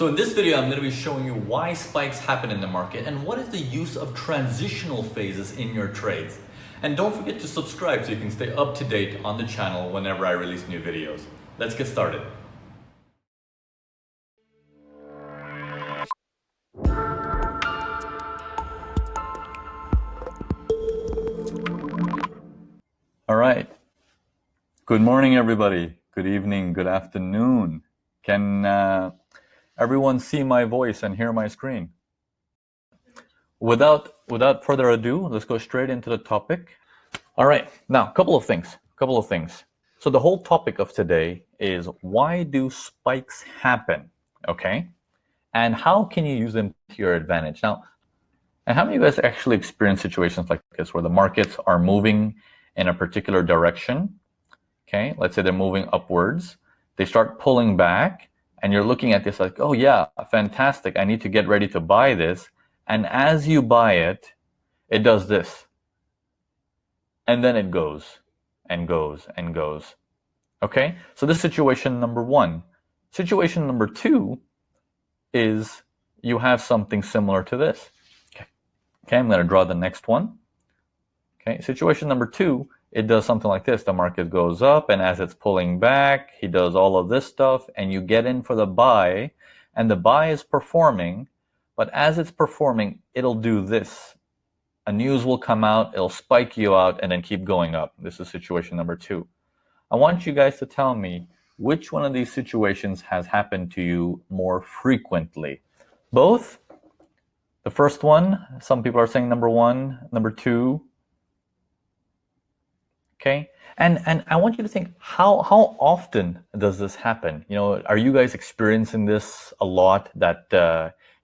So in this video, I'm going to be showing you why spikes happen in the market and what is the use of transitional phases in your trades. And don't forget to subscribe so you can stay up to date on the channel whenever I release new videos. Let's get started. All right. Good morning, everybody. Good evening, good afternoon. Can everyone see my voice and hear my screen? Without further ado, let's go straight into the topic. All right, now a couple of things. So the whole topic of today is why do spikes happen, okay? And how can you use them to your advantage? Now, and how many of you guys actually experience situations like this where the markets are moving in a particular direction, okay? Let's say they're moving upwards. They start pulling back and you're looking at this like, oh yeah, fantastic. I need to get ready to buy this. And as you buy it, it does this. And then it goes and goes and goes. Okay, so this is situation number one. Situation number two is you have something similar to this. Okay, I'm going to draw the next one. Okay, situation number two, it does something like this. The market goes up, and as it's pulling back, he does all of this stuff, and you get in for the buy, and the buy is performing, but as it's performing, it'll do this. A news will come out, it'll spike you out, and then keep going up. This is situation number two. I want you guys to tell me which one of these situations has happened to you more frequently. Both? The first one, some people are saying number one, number two. Okay, and I want you to think, how often does this happen? You know, are you guys experiencing this a lot, that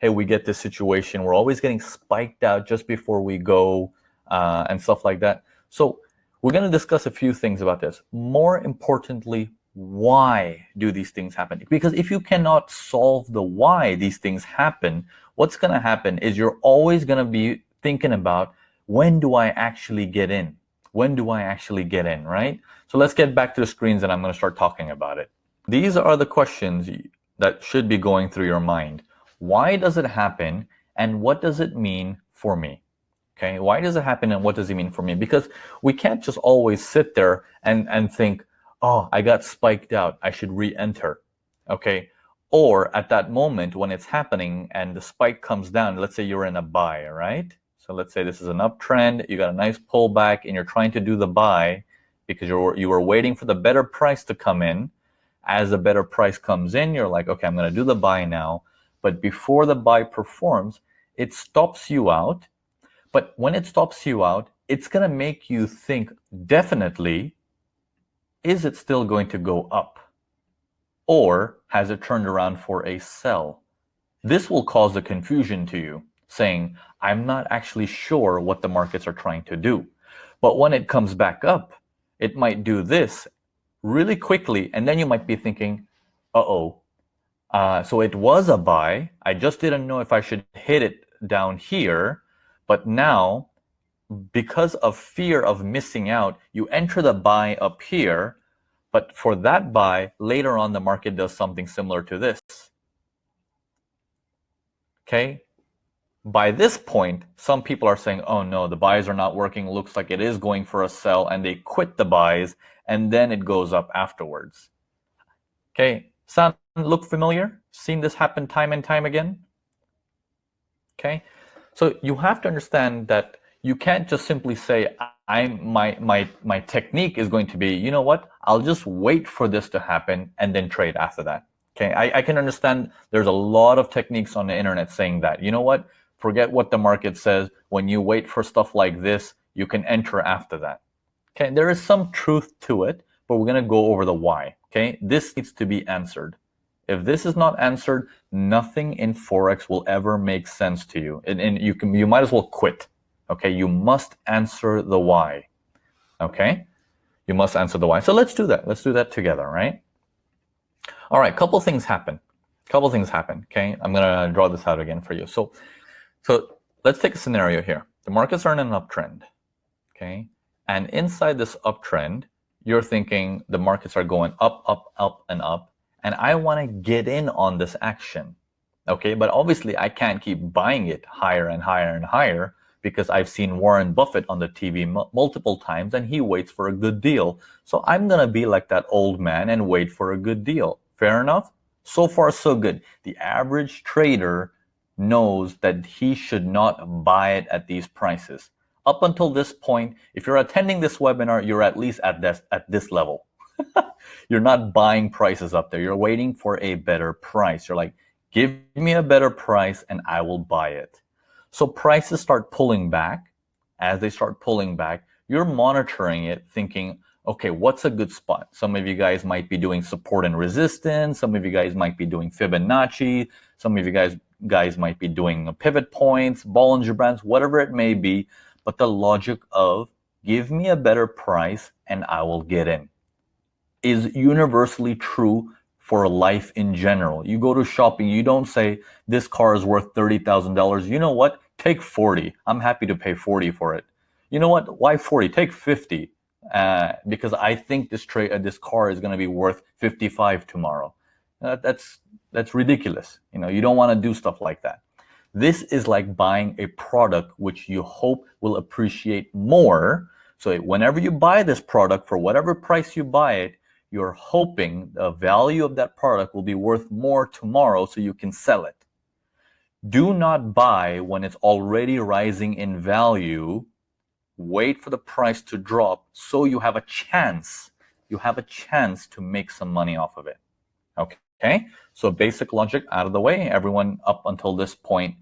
hey, we get this situation, we're always getting spiked out just before we go and stuff like that? So we're going to discuss a few things about this. More importantly, why do these things happen? Because if you cannot solve the why these things happen, what's going to happen is you're always going to be thinking about, when do I actually get in? When do I actually get in, right? So let's get back to the screens and I'm going to start talking about it. These are the questions that should be going through your mind. Why does it happen and what does it mean for me? Okay, why does it happen and what does it mean for me? Because we can't just always sit there and think, oh, I got spiked out, I should re-enter, okay? Or at that moment when it's happening and the spike comes down, let's say you're in a buy, right? So let's say this is an uptrend, you got a nice pullback and you're trying to do the buy because you were waiting for the better price to come in. As the better price comes in, you're like, okay, I'm going to do the buy now. But before the buy performs, it stops you out. But when it stops you out, it's going to make you think definitely, is it still going to go up? Or has it turned around for a sell? This will cause the confusion to you, saying, I'm not actually sure what the markets are trying to do. But when it comes back up, it might do this really quickly, and then you might be thinking, uh-oh, so it was a buy. I just didn't know if I should hit it down here, but now, because of fear of missing out, you enter the buy up here, but for that buy, later on the market does something similar to this. Okay? By this point, some people are saying, oh no, the buys are not working, looks like it is going for a sell, and they quit the buys, and then it goes up afterwards. Okay, sound look familiar? Seen this happen time and time again? Okay, so you have to understand that you can't just simply say, my technique is going to be, you know what, I'll just wait for this to happen and then trade after that. Okay, I can understand there's a lot of techniques on the internet saying that, you know what, forget what the market says. When you wait for stuff like this, you can enter after that. Okay, there is some truth to it, but we're going to go over the why. Okay, this needs to be answered. If this is not answered, nothing in Forex will ever make sense to you. And you might as well quit. Okay, you must answer the why. Okay, you must answer the why. So let's do that. Let's do that together, right? All right, couple things happen. Okay, I'm going to draw this out again for you. So let's take a scenario here. The markets are in an uptrend, okay? And inside this uptrend, you're thinking the markets are going up, up, up, and up, and I want to get in on this action, Okay, but obviously I can't keep buying it higher and higher and higher because I've seen Warren Buffett on the TV multiple times and he waits for a good deal. So I'm going to be like that old man and wait for a good deal. Fair enough? So far, so good. The average trader knows that he should not buy it at these prices. Up until this point, if you're attending this webinar, you're at least at this level. You're not buying prices up there. You're waiting for a better price. You're like, give me a better price and I will buy it. So prices start pulling back. As they start pulling back, you're monitoring it thinking, okay, what's a good spot? Some of you guys might be doing support and resistance. Some of you guys might be doing Fibonacci. Some of you guys might be doing pivot points, Bollinger Bands, whatever it may be. But the logic of give me a better price and I will get in is universally true for life in general. You go to shopping, you don't say, this car is worth $30,000. You know what? Take 40. I'm happy to pay 40 for it. You know what? Why 40? Take 50. Because I think this car is going to be worth 55 tomorrow. That's ridiculous. You don't want to do stuff like that. This is like buying a product which you hope will appreciate more. So whenever you buy this product, for whatever price you buy it, you're hoping the value of that product will be worth more tomorrow so you can sell it. Do not buy when it's already rising in value. Wait for the price to drop so you have a chance. You have a chance to make some money off of it. Okay? So basic logic out of the way. Everyone up until this point,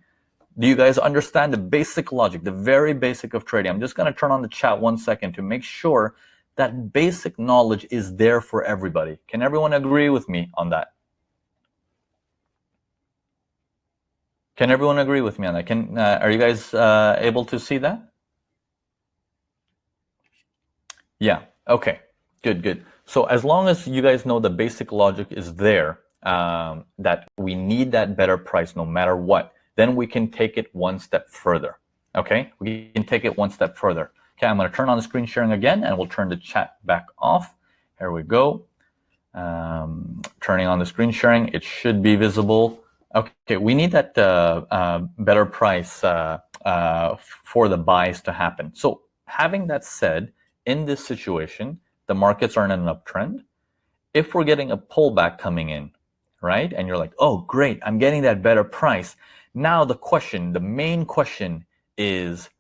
do you guys understand the basic logic, the very basic of trading? I'm just going to turn on the chat 1 second to make sure that basic knowledge is there for everybody. Can everyone agree with me on that? Can everyone agree with me on that? Are you guys able to see that? Yeah, okay, good. So as long as you guys know the basic logic is there, that we need that better price no matter what, then we can take it one step further, okay? We can take it one step further. Okay, I'm going to turn on the screen sharing again, and we'll turn the chat back off. Here we go. Turning on the screen sharing, it should be visible. Okay, we need that better price for the buys to happen. So having that said, in this situation, the markets are in an uptrend. If we're getting a pullback coming in, right, and you're like, oh, great, I'm getting that better price. Now the main question is,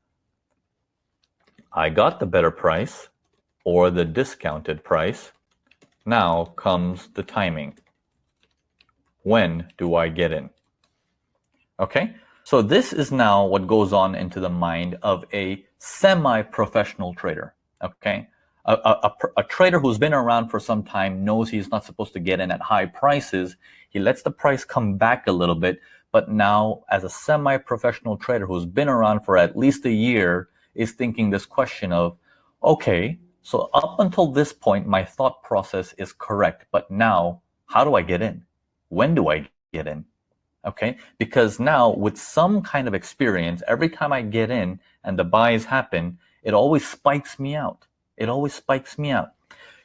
I got the better price or the discounted price. Now comes the timing. When do I get in? Okay, so this is now what goes on into the mind of a semi-professional trader. Okay, a trader who's been around for some time knows he's not supposed to get in at high prices. He lets the price come back a little bit, but now as a semi-professional trader who's been around for at least a year is thinking this question of, okay, so up until this point, my thought process is correct, but now how do I get in? When do I get in? Okay, because now with some kind of experience, every time I get in and the buys happen, it always spikes me out. It always spikes me out.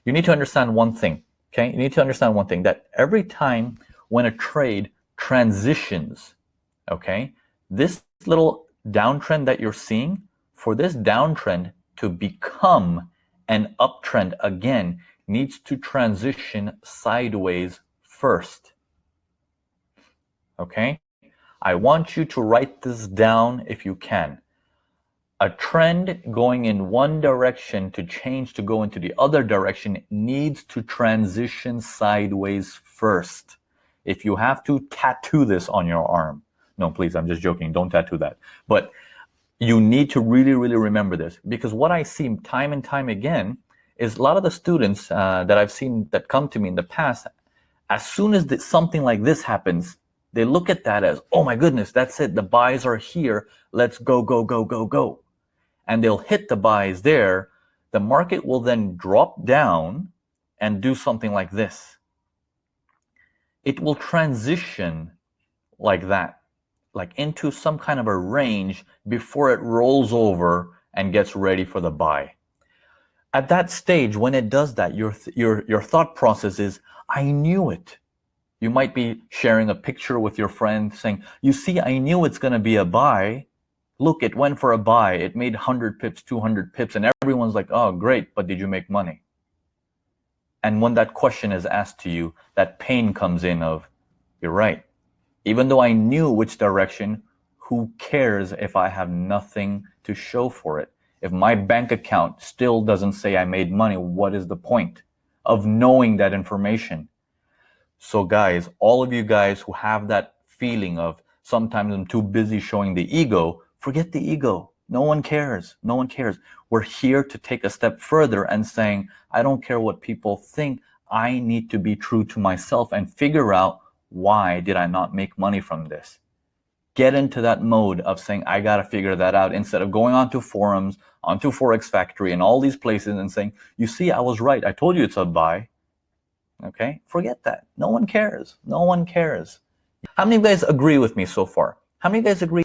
You need to understand one thing, okay? You need to understand one thing, that every time when a trade transitions, okay, this little downtrend that you're seeing, for this downtrend to become an uptrend again, needs to transition sideways first. Okay? I want you to write this down if you can. A trend going in one direction to change to go into the other direction needs to transition sideways first. If you have to, tattoo this on your arm. No, please, I'm just joking. Don't tattoo that. But you need to really, really remember this, because what I see time and time again is a lot of the students that I've seen that come to me in the past, as soon as something like this happens, they look at that as, oh my goodness, that's it. The buys are here. Let's go, go, go, go, go. And they'll hit the buys there. The market will then drop down and do something like this. It will transition like that, like into some kind of a range before it rolls over and gets ready for the buy. At that stage, when it does that, your thought process is, I knew it. You might be sharing a picture with your friend saying, you see, I knew it's going to be a buy. Look, it went for a buy. It made 100 pips, 200 pips, and everyone's like, oh, great, but did you make money? And when that question is asked to you, that pain comes in of, you're right. Even though I knew which direction, who cares if I have nothing to show for it? If my bank account still doesn't say I made money, what is the point of knowing that information? So guys, all of you guys who have that feeling of sometimes I'm too busy showing the ego, forget the ego. No one cares. No one cares. We're here to take a step further and saying, I don't care what people think. I need to be true to myself and figure out, why did I not make money from this? Get into that mode of saying, I got to figure that out, instead of going onto forums, onto Forex Factory and all these places and saying, you see, I was right. I told you it's a buy. Okay, forget that. No one cares. No one cares. How many of you guys agree with me so far? How many of you guys agree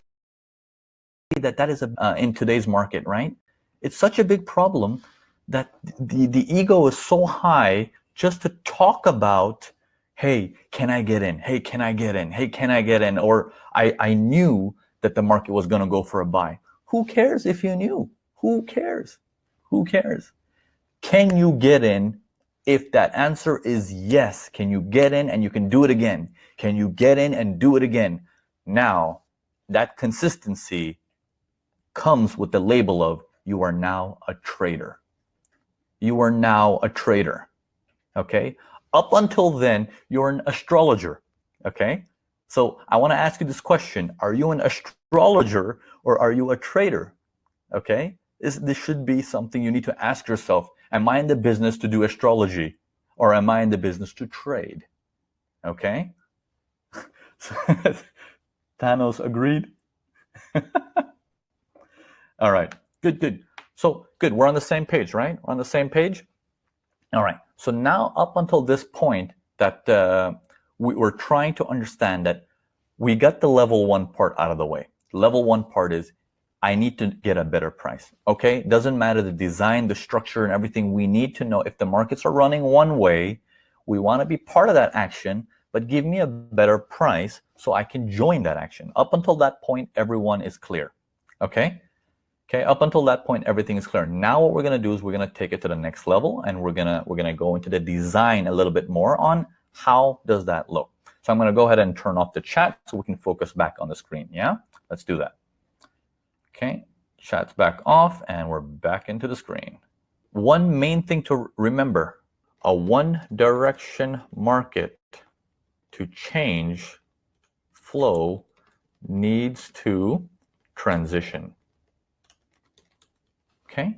that that is in today's market, right? It's such a big problem that the ego is so high just to talk about, hey, can I get in? Hey, can I get in? Hey, can I get in? Or I knew that the market was going to go for a buy. Who cares if you knew? Who cares? Who cares? Can you get in? If that answer is yes, can you get in and you can do it again? Can you get in and do it again? Now, that consistency comes with the label of, you are now a trader. You are now a trader, okay? Up until then, you're an astrologer, okay? So I want to ask you this question. Are you an astrologer or are you a trader, okay? This should be something you need to ask yourself. Am I in the business to do astrology, or am I in the business to trade? Okay? Thanos agreed. All right, good. So good, we're on the same page, right? We're on the same page? All right, so now up until this point that we're trying to understand that we got the level one part out of the way. Level one part is, I need to get a better price, okay? Doesn't matter the design, the structure, and everything. We need to know if the markets are running one way, we want to be part of that action, but give me a better price so I can join that action. Up until that point, everyone is clear, okay? Okay, up until that point, everything is clear. Now what we're going to do is we're going to take it to the next level, and we're going to go into the design a little bit more on how does that look. So I'm going to go ahead and turn off the chat so we can focus back on the screen, yeah? Let's do that. Okay, chat's back off and we're back into the screen. One main thing to remember, a one direction market to change flow needs to transition. Okay,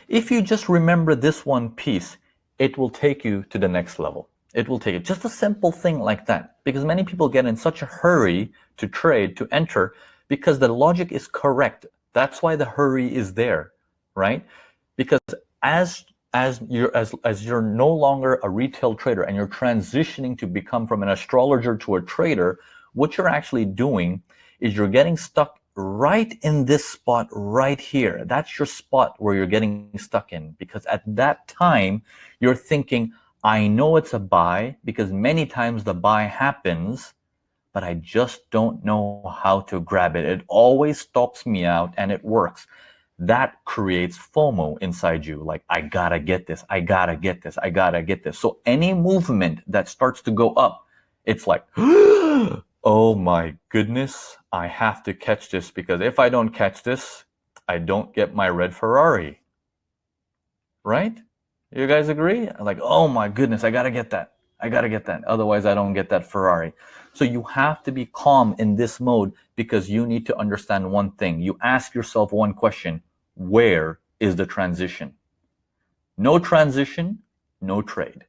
if you just remember this one piece, it will take you to the next level. It will take it. Just a simple thing like that, because many people get in such a hurry to trade, to enter, because the logic is correct. That's why the hurry is there, right? Because as you're no longer a retail trader and you're transitioning to become from an astrologer to a trader, what you're actually doing is you're getting stuck right in this spot right here. That's your spot where you're getting stuck in, because at that time you're thinking, I know it's a buy because many times the buy happens, but I just don't know how to grab it. It always stops me out and it works. That creates FOMO inside you. Like, I gotta get this, I gotta get this, I gotta get this. So any movement that starts to go up, it's like, oh my goodness, I have to catch this, because if I don't catch this, I don't get my red Ferrari. Right? You guys agree? Like, oh my goodness, I gotta get that. I gotta get that. Otherwise, I don't get that Ferrari. So you have to be calm in this mode, because you need to understand one thing. You ask yourself one question: where is the transition? No transition, no trade.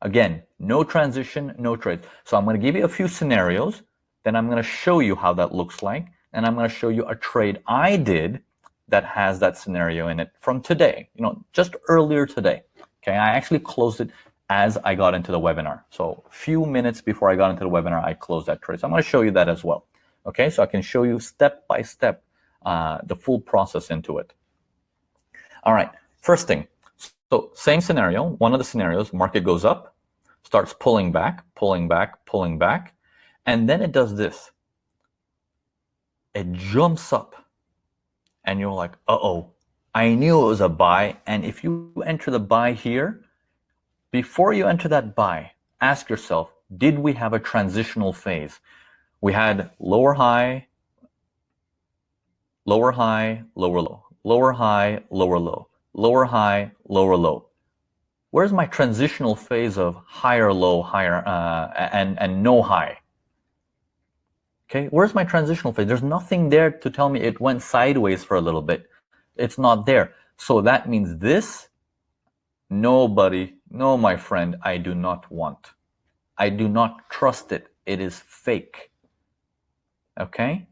Again, no transition, no trade. So I'm going to give you a few scenarios, then I'm going to show you how that looks like, and I'm going to show you a trade I did that has that scenario in it from today, just earlier today. Okay, I actually closed it as I got into the webinar. So a few minutes before I got into the webinar, I closed that trade. So I'm going to show you that as well. Okay, so I can show you step by step the full process into it. All right, first thing. So same scenario, one of the scenarios, market goes up. starts pulling back, pulling back, pulling back, and then it does this. It jumps up, and you're like, uh-oh, I knew it was a buy. And if you enter the buy here, before you enter that buy, ask yourself, did we have a transitional phase? We had lower high, lower high, lower low, lower high, lower low, lower high, lower low. Where's my transitional phase of higher low, higher, and no high? Okay, where's my transitional phase? There's nothing there to tell me it went sideways for a little bit. It's not there. So that means this, nobody, no, my friend, I do not want. I do not trust it. It is fake. Okay?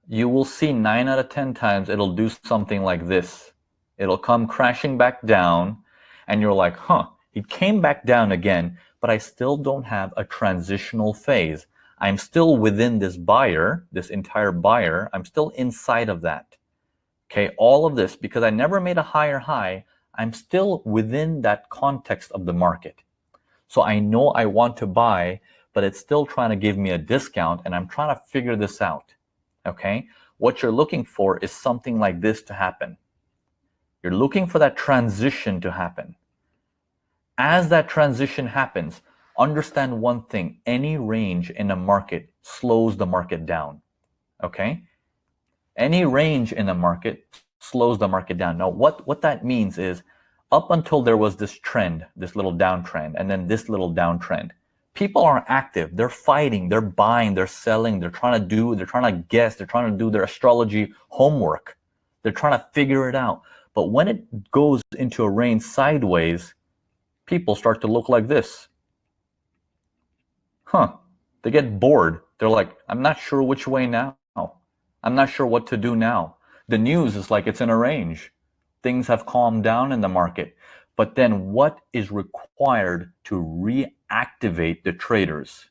You will see 9 out of 10 times it'll do something like this. It'll come crashing back down, and you're like, huh, it came back down again, but I still don't have a transitional phase. I'm still within this buyer, this entire buyer. I'm still inside of that. Okay, all of this, because I never made a higher high, I'm still within that context of the market. So I know I want to buy, but it's still trying to give me a discount, and I'm trying to figure this out. Okay, what you're looking for is something like this to happen. You're looking for that transition to happen. As that transition happens, understand one thing: any range in a market slows the market down. Okay, any range in a market slows the market down. Now, what that means is, up until there was this trend, this little downtrend, and then this little downtrend, people are active. They're fighting, they're buying, they're selling, they're trying to guess, they're trying to do their astrology homework. They're trying to figure it out. But when it goes into a range sideways, people start to look like this. They get bored. They're like, I'm not sure which way now. I'm not sure what to do now. The news is like it's in a range. Things have calmed down in the market. But then what is required to reactivate the traders?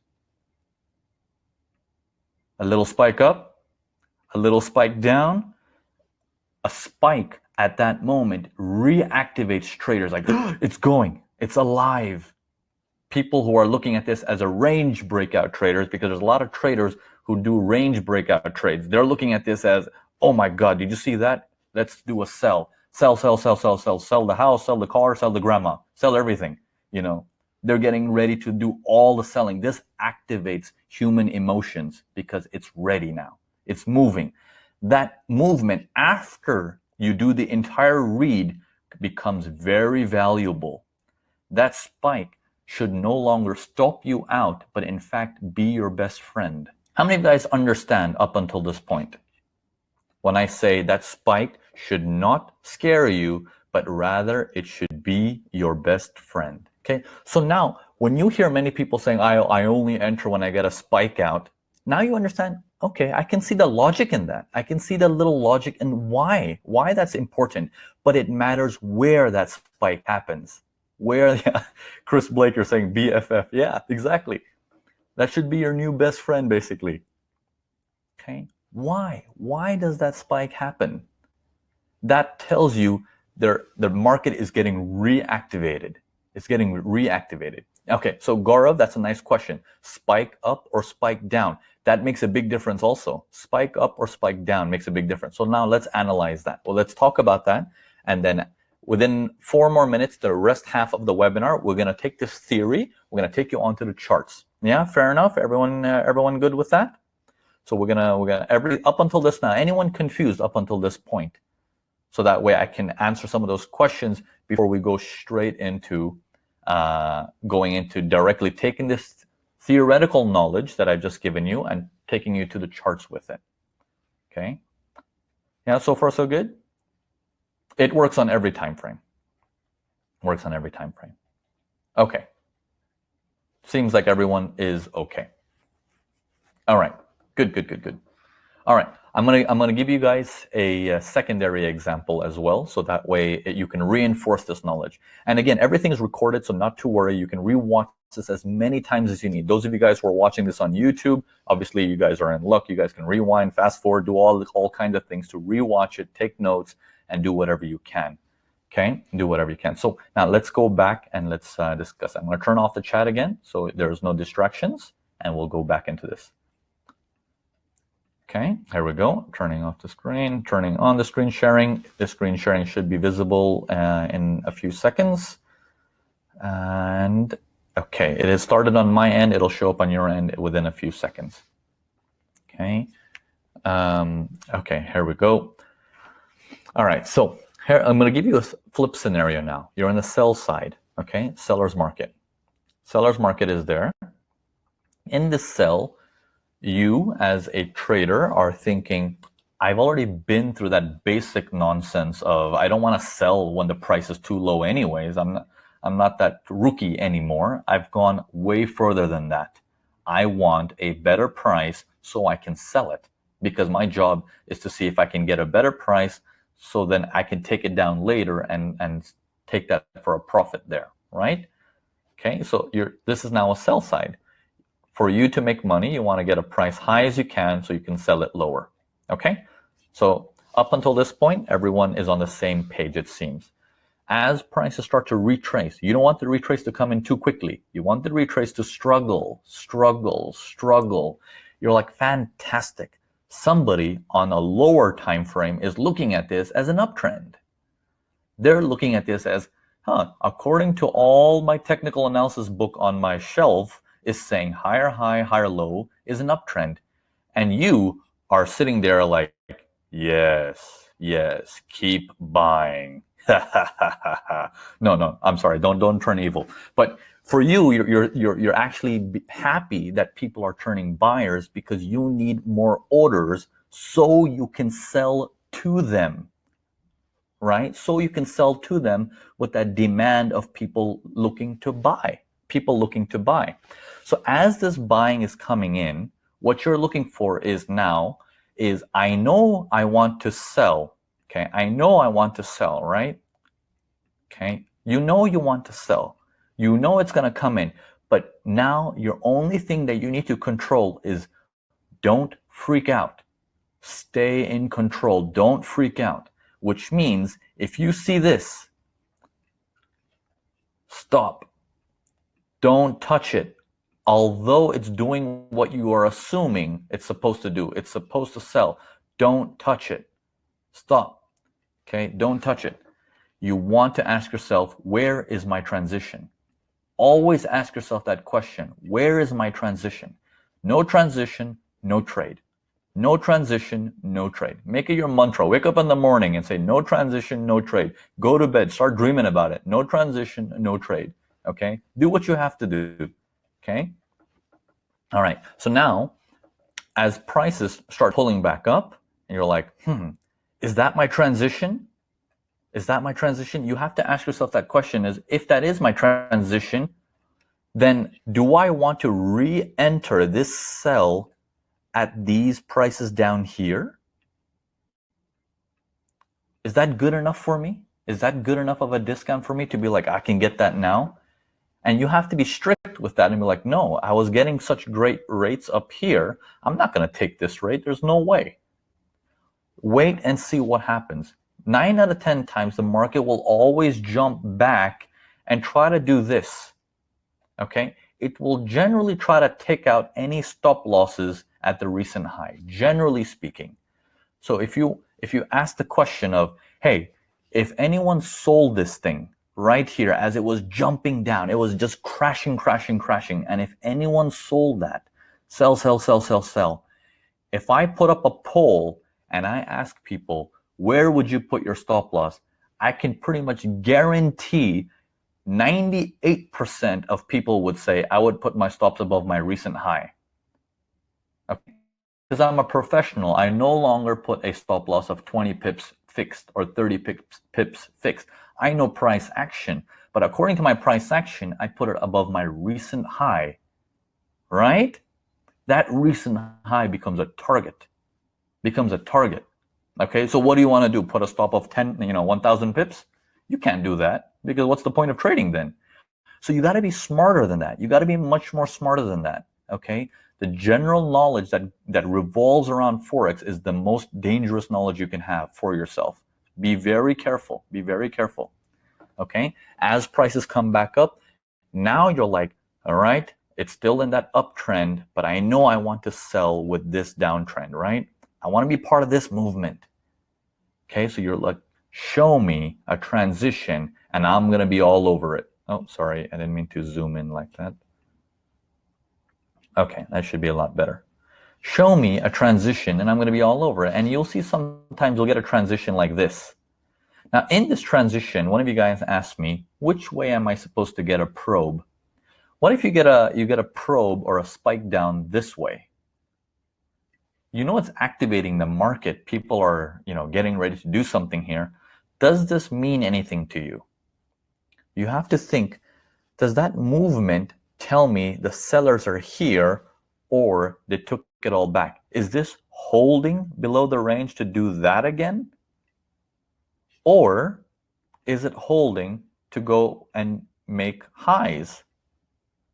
A little spike up, a little spike down. A spike at that moment reactivates traders, like, it's going, it's alive. People who are looking at this as a range breakout traders, because there's a lot of traders who do range breakout trades. They're looking at this as, oh my God, did you see that? Let's do a sell. Sell, sell, sell, sell, sell. Sell the house, sell the car, sell the grandma, sell everything. You know, they're getting ready to do all the selling. This activates human emotions because it's ready now. It's moving. That movement after you do the entire read becomes very valuable. That spike should no longer stop you out, but in fact be your best friend. How many of you guys understand up until this point? When I say that spike should not scare you, but rather it should be your best friend. Okay, so now when you hear many people saying, I only enter when I get a spike out, now you understand, okay, I can see the logic in that. I can see the little logic and why that's important, but it matters where that spike happens. Where, yeah, Chris Blake, you're saying BFF. Yeah, exactly. That should be your new best friend, basically. Okay, why? Why does that spike happen? That tells you the market is getting reactivated. It's getting reactivated. Okay, so Gaurav, that's a nice question. Spike up or spike down? That makes a big difference also. Spike up or spike down makes a big difference. So now let's analyze that. Well, let's talk about that. And then within 4 more minutes, the rest half of the webinar, we're going to take this theory. We're going to take you onto the charts. Yeah, fair enough. Everyone good with that? So we're gonna up until this now. Anyone confused up until this point? So that way I can answer some of those questions before we go straight into going into directly taking this theoretical knowledge that I've just given you and taking you to the charts with it. Okay. Yeah, so far so good. It works on every time frame. Works on every time frame. Okay. Seems like everyone is okay. All right. Good. All right. I'm gonna give you guys a secondary example as well, so that way you can reinforce this knowledge. And again, everything is recorded, so not to worry. You can rewatch this as many times as you need. Those of you guys who are watching this on YouTube, obviously you guys are in luck. You guys can rewind, fast forward, do all kinds of things to rewatch it, take notes, and do whatever you can. Okay, do whatever you can. So now let's go back and let's discuss. I'm going to turn off the chat again so there's no distractions, and we'll go back into this. Okay, here we go. Turning off the screen, turning on the screen sharing. The screen sharing should be visible in a few seconds. And okay, it has started on my end. It'll show up on your end within a few seconds. Okay. Okay, here we go. All right, so here I'm going to give you a flip scenario now. You're on the sell side, okay? Seller's market. Seller's market is there. In this sell, you as a trader are thinking, I've already been through that basic nonsense of I don't want to sell when the price is too low anyways. I'm not that rookie anymore. I've gone way further than that. I want a better price so I can sell it, because my job is to see if I can get a better price so then I can take it down later and take that for a profit there, right? Okay, so this is now a sell side. For you to make money, you want to get a price high as you can so you can sell it lower, okay? So up until this point, everyone is on the same page, it seems. As prices start to retrace, you don't want the retrace to come in too quickly. You want the retrace to struggle. You're like, fantastic. Somebody on a lower time frame is looking at this as an uptrend. They're looking at this as, according to all my technical analysis book on my shelf is saying higher high, higher low is an uptrend. And you are sitting there like, yes, keep buying. No, I'm sorry. Don't turn evil. But for you, you're actually happy that people are turning buyers because you need more orders so you can sell to them, right? So you can sell to them with that demand of people looking to buy. So as this buying is coming in, what you're looking for is I know I want to sell. Okay, I know I want to sell, right? Okay, you know you want to sell. You know it's going to come in. But now your only thing that you need to control is don't freak out. Stay in control. Don't freak out. Which means if you see this, stop. Don't touch it. Although it's doing what you are assuming it's supposed to do. It's supposed to sell. Don't touch it. Stop. Okay, don't touch it. You want to ask yourself, where is my transition? Always ask yourself that question. Where is my transition? No transition, no trade. No transition, no trade. Make it your mantra. Wake up in the morning and say, no transition, no trade. Go to bed, start dreaming about it. No transition, no trade. Okay? Do what you have to do. Okay? All right. So now, as prices start pulling back up, and you're like, is that my transition? Is that my transition? You have to ask yourself that question, is if that is my transition, then do I want to re-enter this sell at these prices down here? Is that good enough for me? Is that good enough of a discount for me to be like, I can get that now? And you have to be strict with that and be like, no, I was getting such great rates up here. I'm not going to take this rate. There's no way. Wait and see what happens. 9 out of 10 times, the market will always jump back and try to do this. Okay? It will generally try to take out any stop losses at the recent high, generally speaking. So if you ask the question of, hey, if anyone sold this thing right here as it was jumping down, it was just crashing, and if anyone sold that, sell. If I put up a poll and I ask people, where would you put your stop loss? I can pretty much guarantee 98% of people would say I would put my stops above my recent high. Okay. Because I'm a professional, I no longer put a stop loss of 20 pips fixed or 30 pips fixed. I know price action, but according to my price action, I put it above my recent high, right? That recent high becomes a target. Okay, so what do you want to do? Put a stop of 1,000 pips? You can't do that, because what's the point of trading then? So you got to be smarter than that. You got to be much more smarter than that, okay? The general knowledge that revolves around Forex is the most dangerous knowledge you can have for yourself. Be very careful. okay? As prices come back up, now you're like, all right, it's still in that uptrend, but I know I want to sell with this downtrend, right? I want to be part of this movement. Okay, so you're like, show me a transition and I'm going to be all over it. Oh, sorry, I didn't mean to zoom in like that. Okay, that should be a lot better. Show me a transition and I'm going to be all over it. And you'll see sometimes you'll get a transition like this. Now, in this transition, one of you guys asked me, which way am I supposed to get a probe? What if you get a probe or a spike down this way? You know it's activating the market. People are, getting ready to do something here. Does this mean anything to you? You have to think, does that movement tell me the sellers are here or they took it all back? Is this holding below the range to do that again? Or is it holding to go and make highs?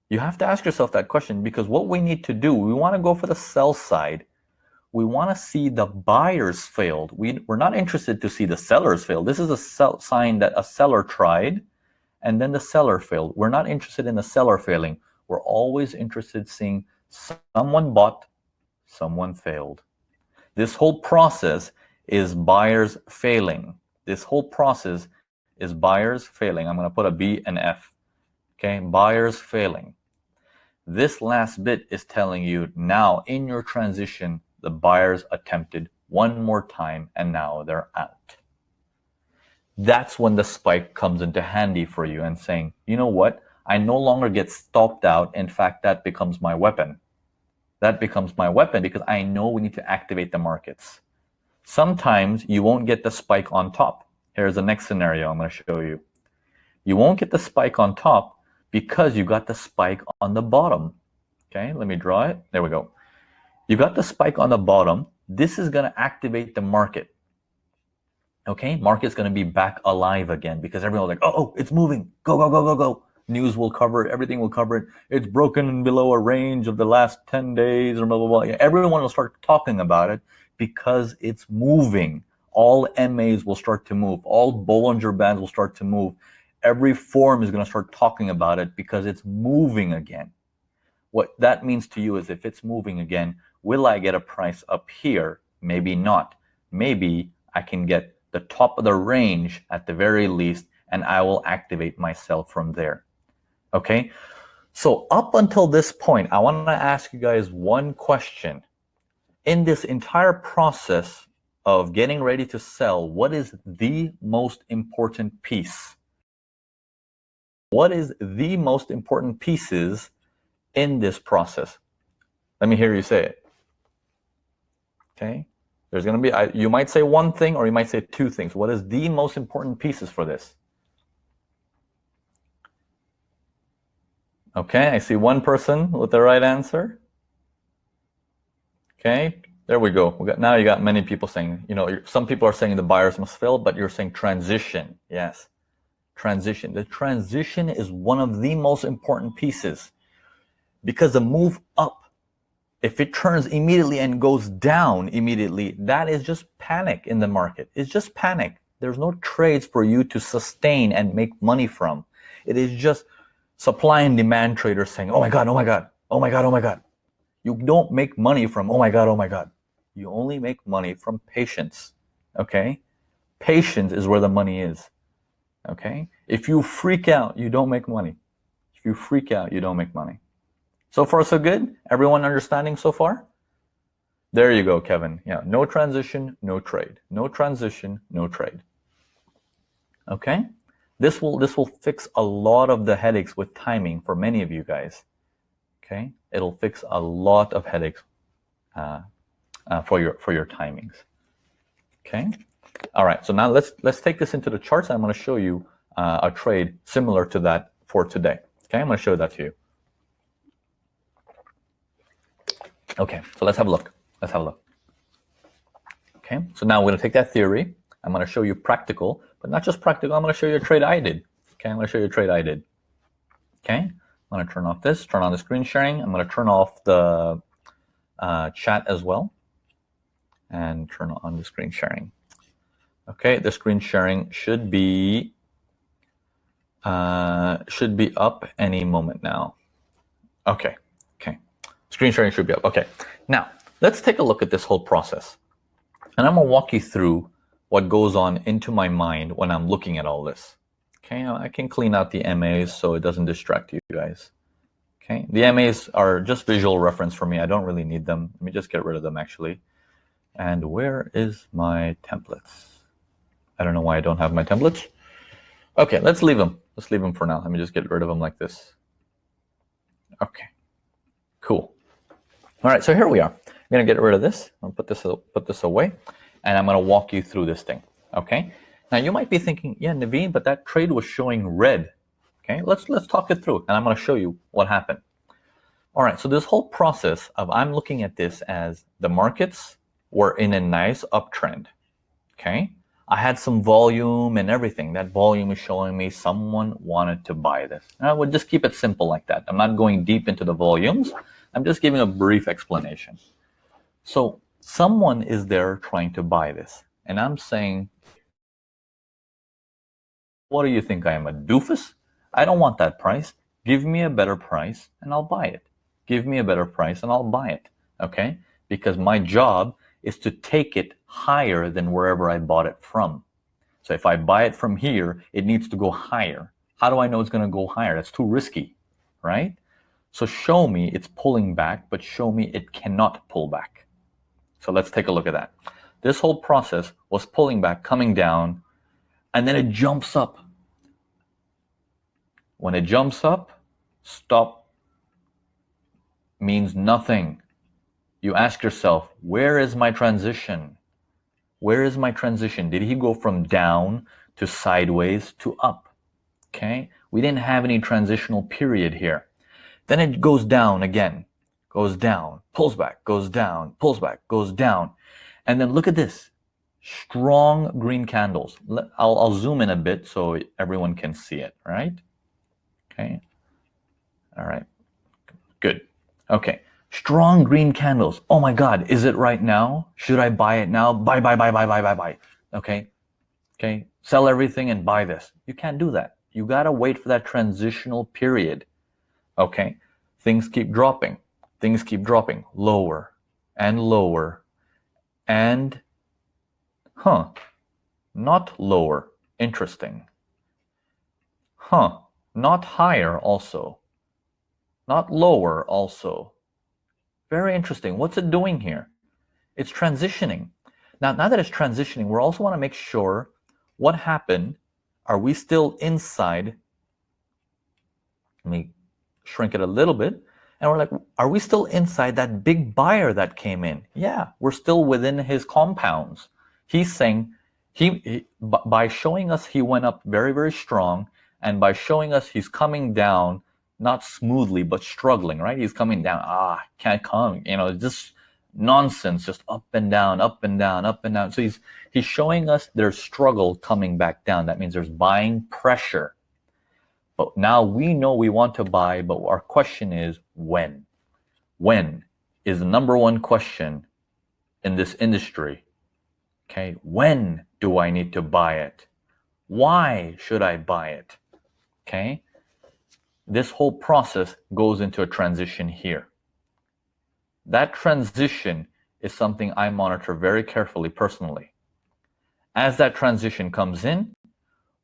You have to ask yourself that question, because what we need to do, we want to go for the sell side. We want to see the buyers failed. We're not interested to see the sellers fail. This is a sign that a seller tried and then the seller failed. We're not interested in the seller failing. We're always interested in seeing someone bought, someone failed. This whole process is buyers failing. This whole process is buyers failing. I'm going to put a B and F. Okay, buyers failing. This last bit is telling you now in your transition, the buyers attempted one more time and now they're out. That's when the spike comes into handy for you and saying, you know what? I no longer get stopped out. In fact, that becomes my weapon. That becomes my weapon because I know we need to activate the markets. Sometimes you won't get the spike on top. Here's the next scenario I'm going to show you. You won't get the spike on top because you got the spike on the bottom. Okay, let me draw it. There we go. You got the spike on the bottom. This is going to activate the market. Okay, market's going to be back alive again because everyone's like, oh, it's moving. Go, go, go, go, go. News will cover it. Everything will cover it. It's broken below a range of the last 10 days or blah, blah, blah. Everyone will start talking about it because it's moving. All MAs will start to move. All Bollinger Bands will start to move. Every forum is going to start talking about it because it's moving again. What that means to you is if it's moving again, will I get a price up here? Maybe not. Maybe I can get the top of the range at the very least, and I will activate myself from there. Okay? So up until this point, I want to ask you guys one question. In this entire process of getting ready to sell, what is the most important piece? What is the most important pieces in this process? Let me hear you say it. Okay? There's going to be, you might say one thing or you might say two things. What is the most important pieces for this? Okay, I see one person with the right answer. Okay, there we go. Now you got many people saying, some people are saying the buyers must fail, but you're saying transition. Yes, transition. The transition is one of the most important pieces because the move up, if it turns immediately and goes down immediately, that is just panic in the market. It's just panic. There's no trades for you to sustain and make money from. It is just supply and demand traders saying, oh my God, oh my God, oh my God, oh my God. You don't make money from, oh my God, oh my God. You only make money from patience, okay? Patience is where the money is, okay? If you freak out, you don't make money. If you freak out, you don't make money. So far, so good? Everyone understanding so far? There you go, Kevin. Yeah, no transition, no trade. No transition, no trade. Okay? This will fix a lot of the headaches with timing for many of you guys. Okay? It'll fix a lot of headaches for your timings. Okay? All right, so now let's take this into the charts. I'm going to show you a trade similar to that for today. Okay, I'm going to show that to you. Okay, so let's have a look. Let's have a look. Okay, so now we're going to take that theory. I'm going to show you practical, but not just practical. I'm going to show you a trade I did. Okay, I'm going to show you a trade I did. Okay, I'm going to turn off this, turn on the screen sharing. I'm going to turn off the chat as well and turn on the screen sharing. Okay, the screen sharing should be Should be up any moment now. Okay. Screen sharing should be up. Okay. Now, let's take a look at this whole process. And I'm going to walk you through what goes on into my mind when I'm looking at all this. Okay. I can clean out the MAs so it doesn't distract you guys. Okay. The MAs are just visual reference for me. I don't really need them. Let me just get rid of them actually. And where is my templates? I don't know why I don't have my templates. Okay, let's leave them. Let's leave them for now. Let me just get rid of them like this. Okay, cool. All right, so here we are. I'm gonna get rid of this. I'll put this away, and I'm gonna walk you through this thing. Okay. Now you might be thinking, yeah, Navin, but that trade was showing red. Okay, let's talk it through, and I'm gonna show you what happened. All right, so this whole process of I'm looking at this as the markets were in a nice uptrend. Okay. I had some volume and everything. That volume is showing me someone wanted to buy this. And I would just keep it simple like that. I'm not going deep into the volumes. I'm just giving a brief explanation. So someone is there trying to buy this. And I'm saying, what do you think? I am a doofus? I don't want that price. Give me a better price and I'll buy it. Give me a better price and I'll buy it. Okay? Because my job is to take it higher than wherever I bought it from. So if I buy it from here, it needs to go higher. How do I know it's going to go higher? That's too risky, right? So show me it's pulling back, but show me it cannot pull back. So let's take a look at that. This whole process was pulling back, coming down, and then it jumps up. When it jumps up, stop means nothing. You ask yourself, where is my transition? Where is my transition? Did he go from down to sideways to up? Okay, we didn't have any transitional period here. Then it goes down again, goes down, pulls back, goes down, pulls back, goes down. And then look at this, strong green candles. I'll zoom in a bit so everyone can see it, right? Okay, all right, good. Okay, strong green candles. Oh my God, is it right now? Should I buy it now? Buy. Okay, sell everything and buy this. You can't do that. You gotta wait for that transitional period. Okay, things keep dropping. Things keep dropping lower and lower and, not lower. Interesting. Not higher also. Not lower also. Very interesting. What's it doing here? It's transitioning. Now that it's transitioning, we also want to make sure what happened. Are we still inside? Let me shrink it a little bit. And we're like, are we still inside that big buyer that came in? Yeah, we're still within his compounds. He's saying, by showing us he went up very, very strong, and by showing us he's coming down, not smoothly, but struggling, right? He's coming down, can't come, just nonsense, just up and down, up and down, up and down. So he's showing us there's struggle coming back down. That means there's buying pressure. But now we know we want to buy, but our question is when? When is the number one question in this industry. Okay, when do I need to buy it? Why should I buy it? Okay, this whole process goes into a transition here. That transition is something I monitor very carefully personally. As that transition comes in,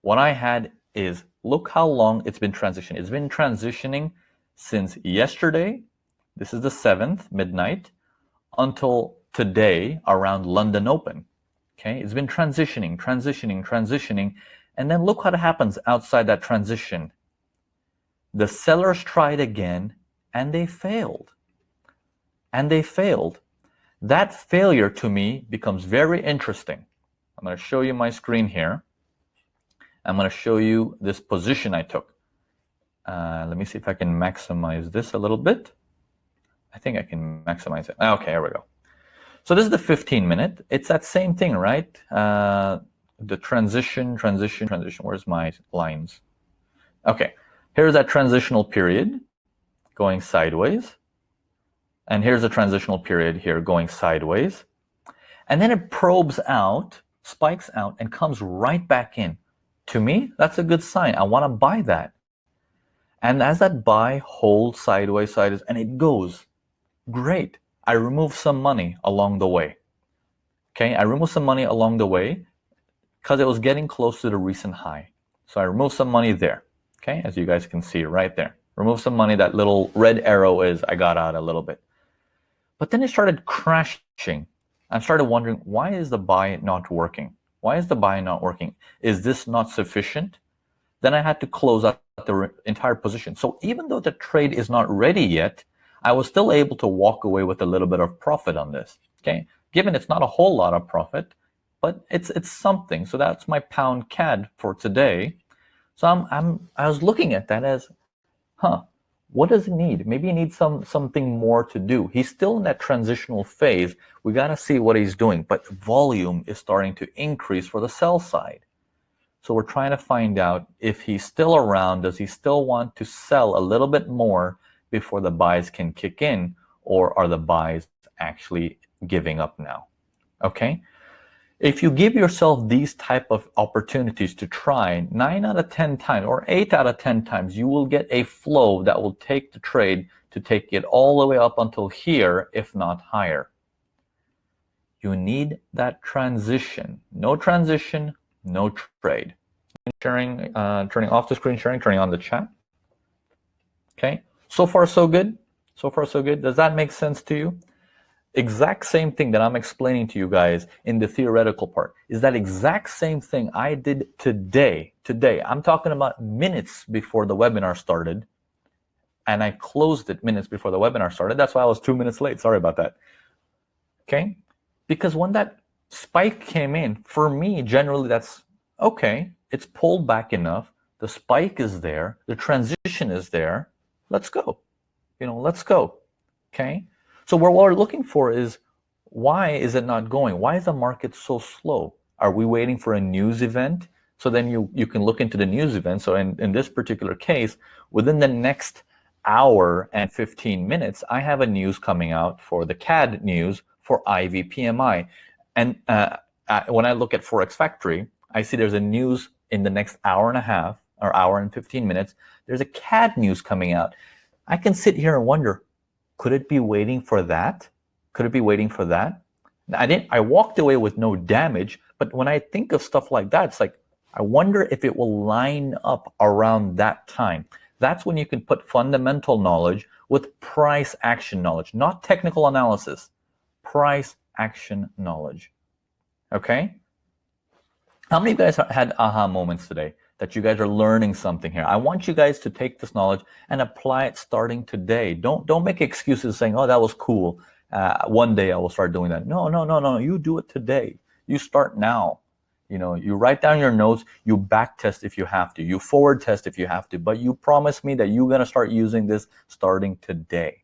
what I had is, look how long it's been transitioning. It's been transitioning since yesterday, this is the 7th, midnight, until today around London Open. Okay, it's been transitioning, and then look what happens outside that transition. The sellers tried again, and they failed. That failure to me becomes very interesting. I'm going to show you my screen here. I'm going to show you this position I took. Let me see if I can maximize this a little bit. I think I can maximize it. Okay, here we go. So this is the 15-minute. It's that same thing, right? The transition. Where's my lines? Okay, here's that transitional period going sideways. And here's a transitional period here going sideways. And then it probes out, spikes out, and comes right back in. To me, that's a good sign. I want to buy that. And as that buy holds sideways, and it goes, great. I remove some money along the way. Okay, I removed some money along the way because it was getting close to the recent high. So I removed some money there. Okay, as you guys can see right there. Remove some money, that little red arrow is I got out a little bit. But then it started crashing. I started wondering, why is the buy not working? Why is the buy not working? Is this not sufficient? Then I had to close out the entire position. So even though the trade is not ready yet, I was still able to walk away with a little bit of profit on this. Okay, given it's not a whole lot of profit, but it's something. So that's my pound CAD for today. So I was looking at that as, what does he need? Maybe he needs something more to do. He's still in that transitional phase. We got to see what he's doing, but volume is starting to increase for the sell side. So we're trying to find out if he's still around. Does he still want to sell a little bit more before the buys can kick in, or are the buys actually giving up now? Okay. If you give yourself these type of opportunities to try 9 out of 10 times or 8 out of 10 times, you will get a flow that will take the trade to take it all the way up until here, if not higher. You need that transition. No transition, no trade. Sharing, turning off the screen sharing, turning on the chat. Okay, so far so good. So far so good. Does that make sense to you? Exact same thing that I'm explaining to you guys in the theoretical part is that exact same thing I did today. I'm talking about minutes before the webinar started, and I closed it minutes before the webinar started. That's why I was 2 minutes late. Sorry about that. Okay, because when that spike came in, for me, generally that's okay. It's pulled back enough. The spike is there. The transition is there. Let's go. Let's go. Okay. So what we're looking for is, why is it not going? Why is the market so slow? Are we waiting for a news event? So then you can look into the news event. So in this particular case, within the next hour and 15 minutes, I have a news coming out for the CAD news for IVPMI. And when I look at Forex Factory, I see there's a news in the next hour and a half or hour and 15 minutes. There's a CAD news coming out. I can sit here and wonder, could it be waiting for that? Could it be waiting for that? I walked away with no damage, but when I think of stuff like that, it's like, I wonder if it will line up around that time. That's when you can put fundamental knowledge with price action knowledge, not technical analysis, price action knowledge. Okay? How many of you guys had aha moments today that you guys are learning something here? I want you guys to take this knowledge and apply it starting today. Don't make excuses saying, oh, that was cool. One day I will start doing that. No. You do it today. You start now. You write down your notes, you back test if you have to, you forward test if you have to, but you promise me that you're going to start using this starting today.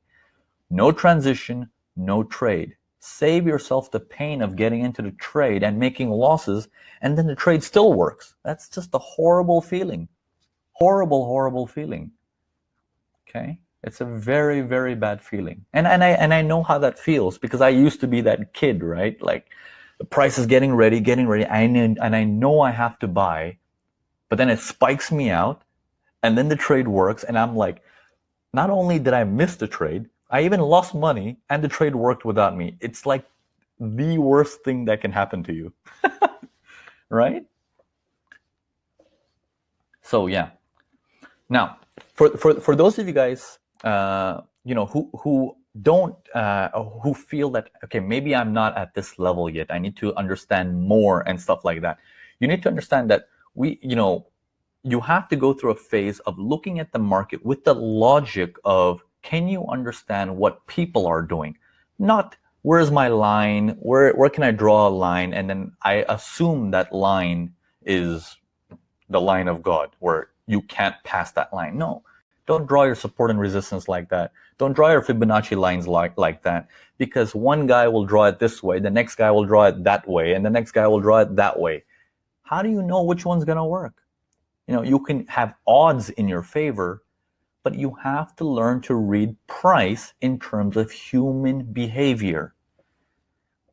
No transition, no trade. Save yourself the pain of getting into the trade and making losses, and then the trade still works. That's just a horrible feeling. Horrible feeling. Okay? It's a very, very bad feeling. And I know how that feels, because I used to be that kid, right? Like, the price is getting ready, and I know I have to buy, but then it spikes me out, and then the trade works, and I'm like, not only did I miss the trade, I even lost money, and the trade worked without me. It's like the worst thing that can happen to you, right? So yeah. Now, for those of you guys, who don't, who feel that, okay, maybe I'm not at this level yet, I need to understand more and stuff like that. You need to understand that you have to go through a phase of looking at the market with the logic of, can you understand what people are doing? Not, where's my line? Where can I draw a line? And then I assume that line is the line of God, where you can't pass that line. No, don't draw your support and resistance like that. Don't draw your Fibonacci lines like that, because one guy will draw it this way, the next guy will draw it that way, and the next guy will draw it that way. How do you know which one's going to work? You can have odds in your favor, but you have to learn to read price in terms of human behavior.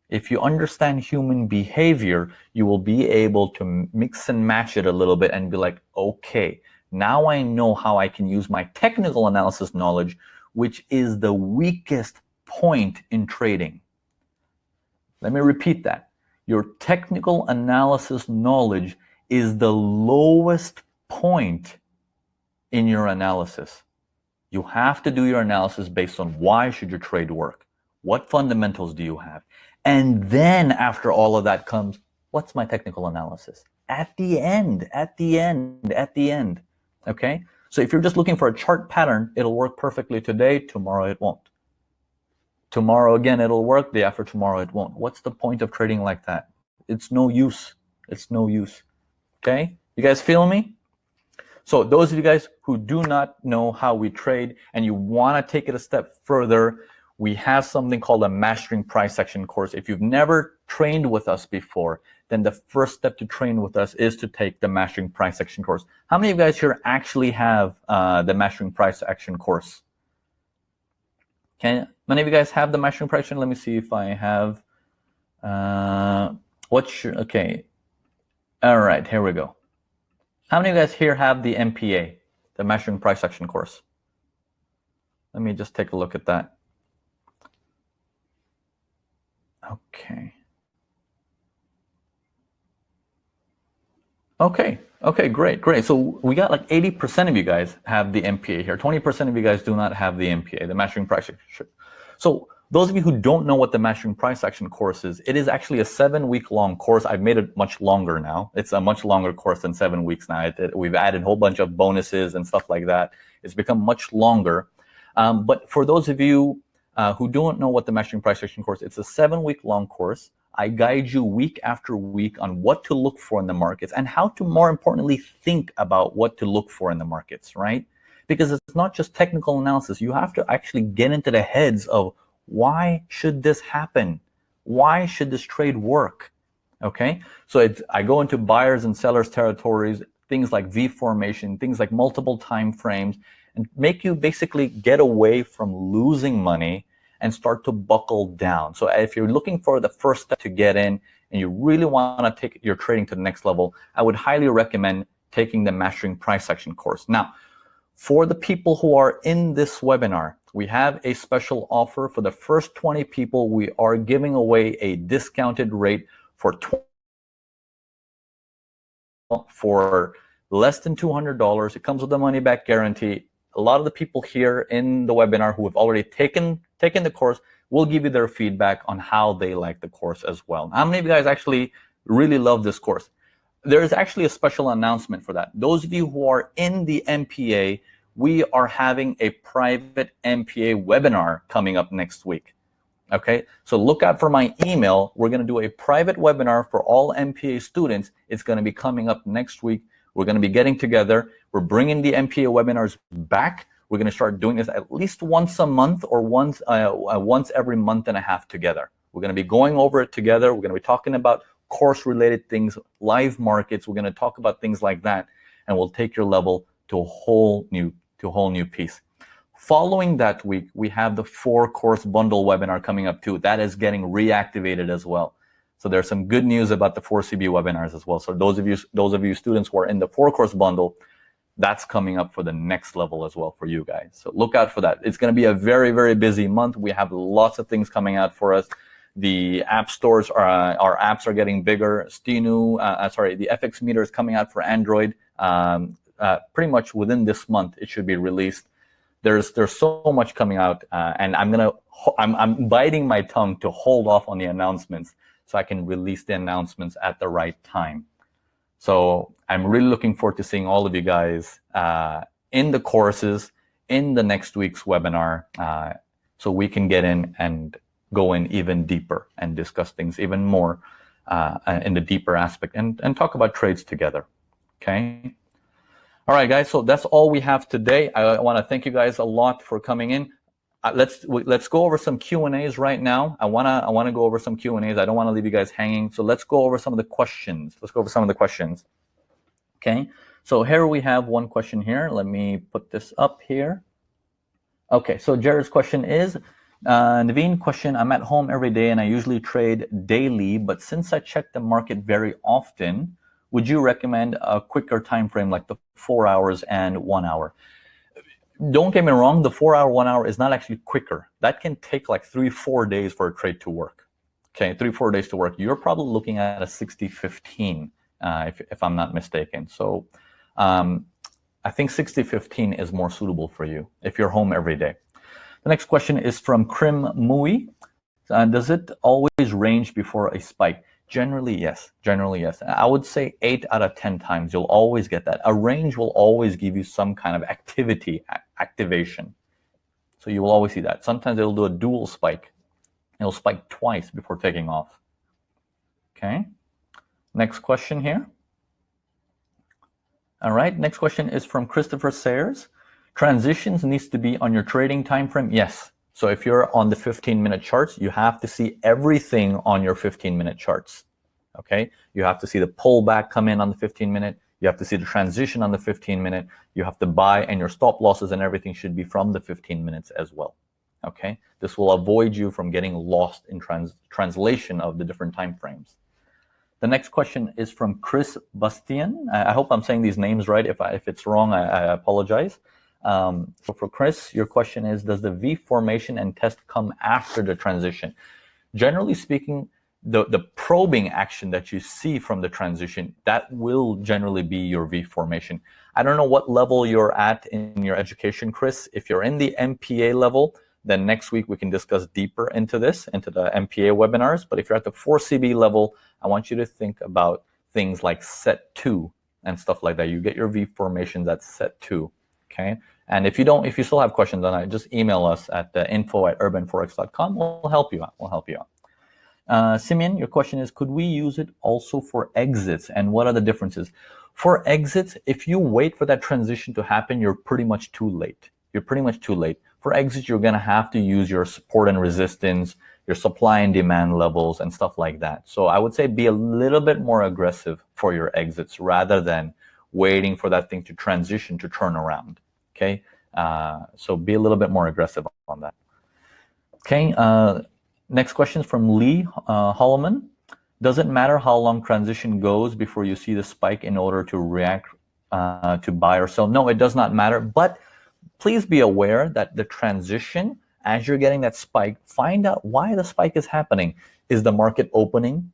If you understand human behavior, you will be able to mix and match it a little bit and be like, okay, now I know how I can use my technical analysis knowledge, which is the weakest point in trading. Let me repeat that. Your technical analysis knowledge is the lowest point in your analysis. You have to do your analysis based on why should your trade work? What fundamentals do you have? And then after all of that comes, what's my technical analysis? At the end. Okay? So if you're just looking for a chart pattern, it'll work perfectly today, tomorrow it won't. Tomorrow again, it'll work, day after tomorrow it won't. What's the point of trading like that? It's no use. It's no use. Okay? You guys feel me? So those of you guys who do not know how we trade and you want to take it a step further, we have something called a Mastering Price Action course. If you've never trained with us before, then the first step to train with us is to take the Mastering Price Action course. How many of you guys here actually have the Mastering Price Action course? Many of you guys have the Mastering Price Action? Let me see if I have. Okay. All right, here we go. How many of you guys here have the MPA, the Mastering Price Action course? Let me just take a look at that. Okay, great. So we got like 80% of you guys have the MPA here. 20% of you guys do not have the MPA, the Mastering Price Action. So those of you who don't know what the Mastering Price Action course is, it is actually a 7-week long course. I've made it much longer now. It's a much longer course than 7 weeks now. We've added a whole bunch of bonuses and stuff like that. It's become much longer. But for those of you who don't know what the Mastering Price Action course, it's a 7-week long course. I guide you week after week on what to look for in the markets and how to, more importantly, think about what to look for in the markets, right? Because it's not just technical analysis. You have to actually get into the heads of why should this happen? Why should this trade work? Okay, so I go into buyers and sellers territories, things like V formation, things like multiple time frames, and make you basically get away from losing money and start to buckle down. So if you're looking for the first step to get in and you really want to take your trading to the next level, I would highly recommend taking the Mastering Price Action course. Now, for the people who are in this webinar, we have a special offer. For the first 20 people, we are giving away a discounted rate for less than $200. It comes with a money back guarantee. A lot of the people here in the webinar who have already taken the course will give you their feedback on how they like the course as well. How many of you guys actually really love this course? There is actually a special announcement for that. Those of you who are in the MPA, we are having a private MPA webinar coming up next week. Okay, so look out for my email. We're going to do a private webinar for all MPA students. It's going to be coming up next week. We're going to be getting together. We're bringing the MPA webinars back. We're going to start doing this at least once a month or once every month and a half together. We're going to be going over it together. We're going to be talking about course-related things, live markets. We're going to talk about things like that, and we'll take your level to a whole new piece. Following that week, we have the 4-course bundle webinar coming up too. That is getting reactivated as well. So there's some good news about the 4CB webinars as well. So those of you students who are in the 4-course bundle, that's coming up for the next level as well for you guys. So look out for that. It's going to be a very, very busy month. We have lots of things coming out for us. The app stores, our apps are getting bigger. The FX meter is coming out for Android. Pretty much within this month, it should be released. There's so much coming out, and I'm biting my tongue to hold off on the announcements so I can release the announcements at the right time. So I'm really looking forward to seeing all of you guys in the courses in the next week's webinar, so we can get in and go in even deeper and discuss things even more in the deeper aspect and talk about trades together. Okay. All right, guys. So that's all we have today. I want to thank you guys a lot for coming in. Let's go over some Q&As right now. I wanna go over some Q&As. I don't want to leave you guys hanging. So let's go over some of the questions. Okay. So here we have one question here. Let me put this up here. Okay. So Jared's question is, Navin, question, I'm at home every day and I usually trade daily, but since I check the market very often, would you recommend a quicker time frame like the 4 hours and 1 hour? Don't get me wrong, the 4 hour, 1 hour is not actually quicker. That can take like 3-4 days for a trade to work. Okay, 3-4 days to work. You're probably looking at a 60-15, if I'm not mistaken. So I think 60-15 is more suitable for you if you're home every day. The next question is from Krim Mui. Does it always range before a spike? Generally, yes. Generally, yes. I would say 8 out of 10 times you'll always get that. A range will always give you some kind of activation. So you will always see that. Sometimes it'll do a dual spike. It'll spike twice before taking off. Okay. Next question here. All right. Next question is from Christopher Sayers. Transitions needs to be on your trading time frame. Yes. So if you're on the 15-minute charts, you have to see everything on your 15-minute charts. Okay. You have to see the pullback come in on the 15-minute. You have to see the transition on the 15-minute. You have to buy, and your stop losses and everything should be from the 15 minutes as well. Okay. This will avoid you from getting lost in translation of the different time frames. The next question is from Chris Bastian. I hope I'm saying these names right. If it's wrong, I apologize. So for Chris, your question is, does the V formation and test come after the transition? Generally speaking, the probing action that you see from the transition, that will generally be your V formation. I don't know what level you're at in your education, Chris. If you're in the MPA level, then next week we can discuss deeper into this, into the MPA webinars. But if you're at the 4CB level, I want you to think about things like set 2 and stuff like that. You get your V formations at set 2, okay? And if you still have questions on it, just email us at info@urbanforex.com. We'll help you out. We'll help you out. Simeon, your question is, could we use it also for exits, and what are the differences? For exits, if you wait for that transition to happen, you're pretty much too late. You're pretty much too late. For exits, you're going to have to use your support and resistance, your supply and demand levels, and stuff like that. So I would say be a little bit more aggressive for your exits rather than waiting for that thing to transition to turn around. Okay, so be a little bit more aggressive on that. Okay, next question is from Lee Holloman. Does it matter how long transition goes before you see the spike in order to react to buy or sell? No, it does not matter, but please be aware that the transition, as you're getting that spike, find out why the spike is happening. Is the market opening?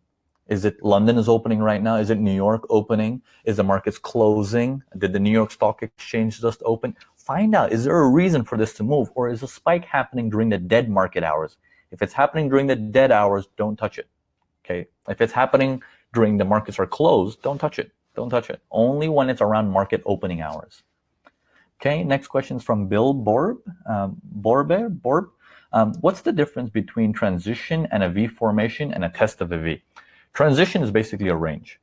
Is it London is opening right now? Is it New York opening? Is the markets closing? Did the New York Stock Exchange just open? Find out, is there a reason for this to move, or is a spike happening during the dead market hours? If it's happening during the dead hours, don't touch it. Okay. If it's happening during the markets are closed, don't touch it. Don't touch it. Only when it's around market opening hours. Okay, next question is from Bill Borb. What's the difference between transition and a V formation and a test of a V? Transition is basically a range.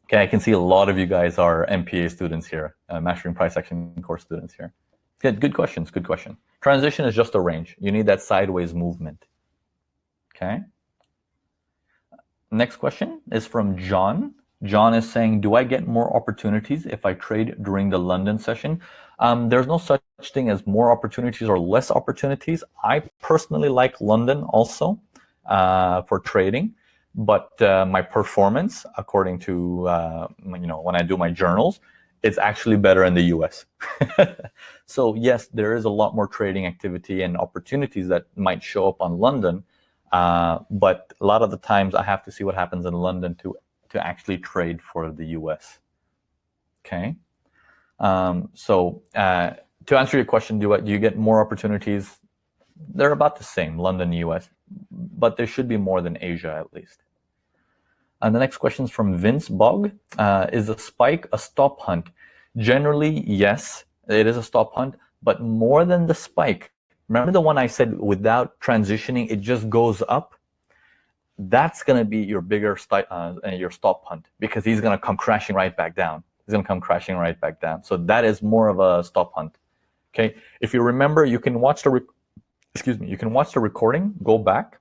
Okay, I can see a lot of you guys are MPA students here, Mastering Price Action course students here. Good questions, good question. Transition is just a range. You need that sideways movement. Okay. Next question is from John. John is saying, do I get more opportunities if I trade during the London session? There's no such thing as more opportunities or less opportunities. I personally like London also for trading, but my performance, according to when I do my journals, it's actually better in the US. So yes, there is a lot more trading activity and opportunities that might show up on London, but a lot of the times I have to see what happens in London to actually trade for the US. Okay. So to answer your question, do you get more opportunities? They're about the same, London, US, but there should be more than Asia at least. And the next question is from Vince Bog. Is a spike a stop hunt? Generally, yes, it is a stop hunt, but more than the spike. Remember the one I said without transitioning, it just goes up? That's going to be your bigger your stop hunt, because he's going to come crashing right back down. He's going to come crashing right back down. So that is more of a stop hunt. Okay. If you remember, you can watch the you can watch the recording, go back,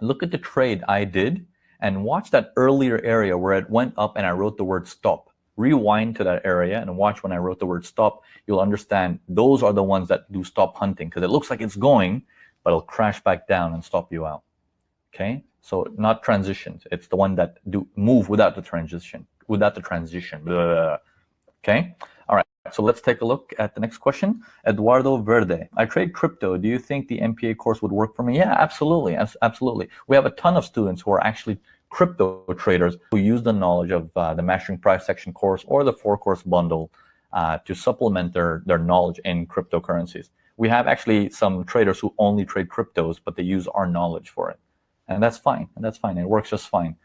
look at the trade I did, and watch that earlier area where it went up and I wrote the word stop. Rewind to that area and watch when I wrote the word stop. You'll understand those are the ones that do stop hunting, because it looks like it's going, but it'll crash back down and stop you out. Okay, so not transitions. It's the one that do move without the transition. Blah. Okay, all right. So let's take a look at the next question. Eduardo Verde. I trade crypto. Do you think the MPA course would work for me? Yeah, absolutely, absolutely. We have a ton of students who are actually crypto traders who use the knowledge of the Mastering Price Action course or the 4-course bundle to supplement their knowledge in cryptocurrencies. We have actually some traders who only trade cryptos, but they use our knowledge for it. And that's fine. It works just fine.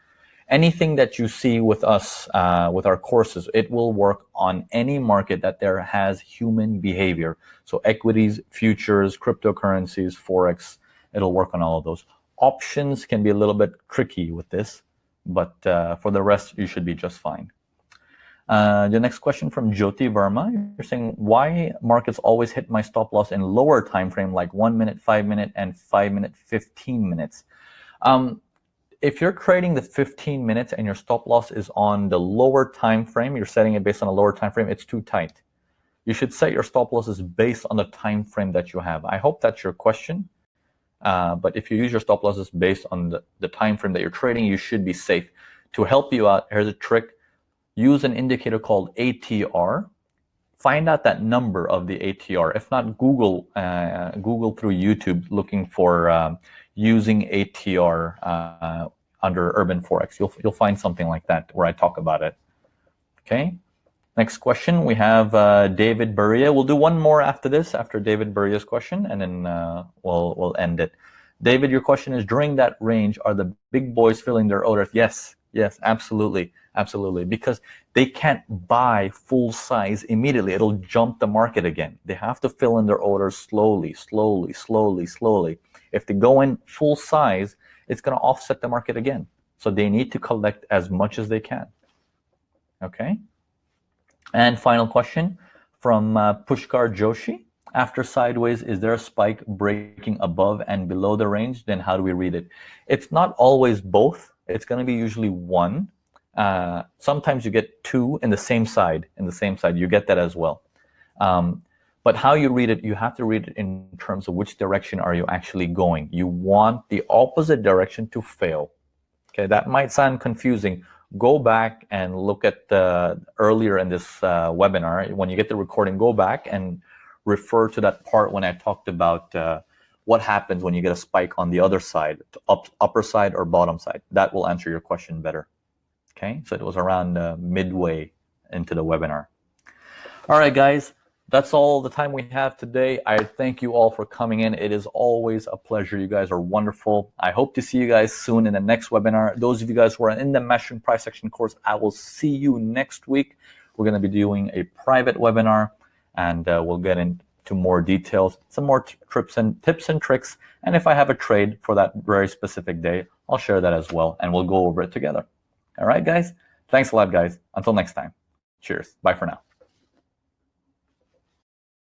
Anything that you see with us, with our courses, it will work on any market that there has human behavior. So equities, futures, cryptocurrencies, Forex, it'll work on all of those. Options can be a little bit tricky with this, but for the rest, you should be just fine. The next question from Jyoti Verma. You're saying, why markets always hit my stop loss in lower time frame, like 1 minute, 5 minute, and 5 minute, 15 minutes? If you're trading the 15 minutes and your stop loss is on the lower time frame, you're setting it based on a lower time frame, it's too tight. You should set your stop losses based on the time frame that you have. I hope that's your question. But if you use your stop losses based on the time frame that you're trading, you should be safe. To help you out, here's a trick. Use an indicator called ATR. Find out that number of the ATR. If not, Google through YouTube looking for using ATR under Urban Forex. You'll find something like that where I talk about it. Okay. Next question, we have David Berea. We'll do one more after this, after David Berea's question, and then we'll end it. David, your question is, during that range, are the big boys filling their orders? Yes, absolutely, because they can't buy full size immediately. It'll jump the market again. They have to fill in their orders slowly. If they go in full size, it's going to offset the market again. So they need to collect as much as they can. Okay. And final question from Pushkar Joshi. After sideways, is there a spike breaking above and below the range? Then how do we read it? It's not always both. It's going to be usually one. Sometimes you get two in the same side. You get that as well. But how you read it, you have to read it in terms of which direction are you actually going. You want the opposite direction to fail. Okay, that might sound confusing. Go back and look at earlier in this webinar. When you get the recording, go back and refer to that part when I talked about what happens when you get a spike on the other side, upper side or bottom side. That will answer your question better. Okay, so it was around midway into the webinar. All right, guys, that's all the time we have today. I thank you all for coming in. It is always a pleasure. You guys are wonderful. I hope to see you guys soon in the next webinar. Those of you guys who are in the Mastering Price Action course, I will see you next week. We're going to be doing a private webinar, and we'll get into more details, some more tips and tricks. And if I have a trade for that very specific day, I'll share that as well, and we'll go over it together. All right, guys. Thanks a lot, guys. Until next time. Cheers. Bye for now.